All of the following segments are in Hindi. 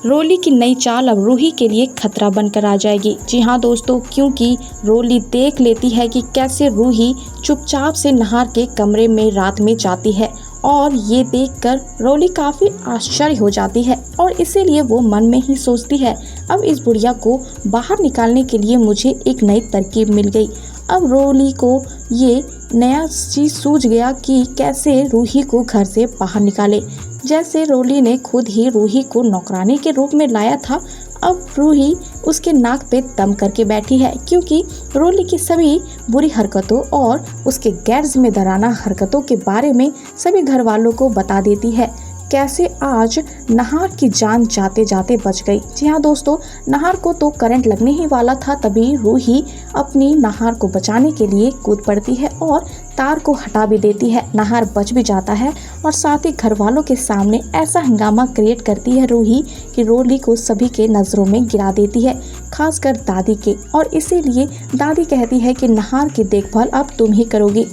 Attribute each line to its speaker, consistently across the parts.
Speaker 1: रोली की नई चाल अब रूही के लिए खतरा बनकर आ जाएगी। जी हाँ दोस्तों, क्योंकि रोली देख लेती है कि कैसे रूही चुपचाप से नहार के कमरे में रात में जाती है और ये देखकर रोली काफ़ी आश्चर्य हो जाती है और इसीलिए वो मन में ही सोचती है, अब इस बुढ़िया को बाहर निकालने के लिए मुझे एक नई तरकीब मिल गई। अब रोली को ये नया चीज़ सूझ गया कि कैसे रूही को घर से बाहर निकाले। जैसे रोली ने खुद ही रूही को नौकरानी के रूप में लाया था, अब रूही उसके नाक पे दम करके बैठी है, क्योंकि रोली की सभी बुरी हरकतों और उसके गैर जिम्मेदाराना हरकतों के बारे में सभी घर वालों को बता देती है। कैसे आज नहार की जान जाते जाते बच गई। जी हाँ दोस्तों, नहार को तो करंट लगने ही वाला था, तभी रूही अपनी नहार को बचाने के लिए कूद पड़ती है और तार को हटा भी देती है। नहार बच भी जाता है और साथ ही घर वालों के सामने ऐसा हंगामा क्रिएट करती है रूही कि रोली को सभी के नज़रों में गिरा देती है, खासकर दादी के। और इसीलिए दादी कहती है कि नहार की देखभाल अब तुम ही करोगी।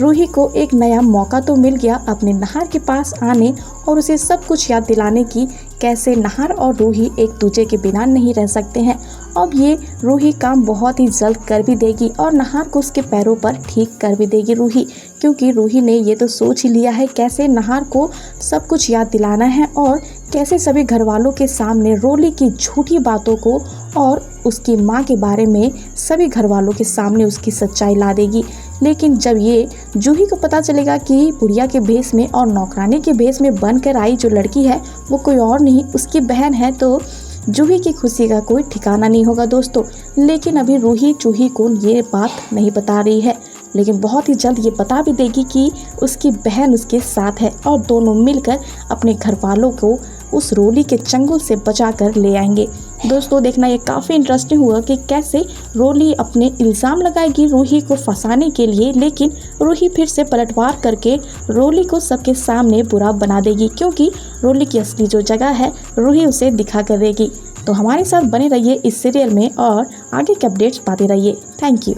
Speaker 1: रूही को एक नया मौका तो मिल गया अपने नहार के पास आने और उसे सब कुछ याद दिलाने की, कैसे नहार और रूही एक दूसरे के बिना नहीं रह सकते हैं। अब ये रूही काम बहुत ही जल्द कर भी देगी और नहार को उसके पैरों पर ठीक कर भी देगी रूही, क्योंकि रूही ने ये तो सोच ही लिया है कैसे नहार को सब कुछ याद दिलाना है और कैसे सभी घर वालों के सामने रोली की झूठी बातों को और उसकी माँ के बारे में सभी घर वालों के सामने उसकी सच्चाई ला देगी। लेकिन जब ये जूही को पता चलेगा कि बुढ़िया के भेष में और नौकरानी के भेष में बनकर आई जो लड़की है वो कोई और नहीं उसकी बहन है, तो जूही की खुशी का कोई ठिकाना नहीं होगा दोस्तों। लेकिन अभी रूही जूही को ये बात नहीं बता रही है, लेकिन बहुत ही जल्द ये बता भी देगी कि उसकी बहन उसके साथ है और दोनों मिलकर अपने घर वालों को उस रोली के चंगुल से बचा कर ले आएंगे। दोस्तों देखना ये काफ़ी इंटरेस्टिंग हुआ कि कैसे रोली अपने इल्ज़ाम लगाएगी रूही को फंसाने के लिए, लेकिन रूही फिर से पलटवार करके रोली को सबके सामने बुरा बना देगी, क्योंकि रोली की असली जो जगह है रूही उसे दिखा कर देगी। तो हमारे साथ बने रहिए इस सीरियल में और आगे के अपडेट्स पाते रहिए। Thank you.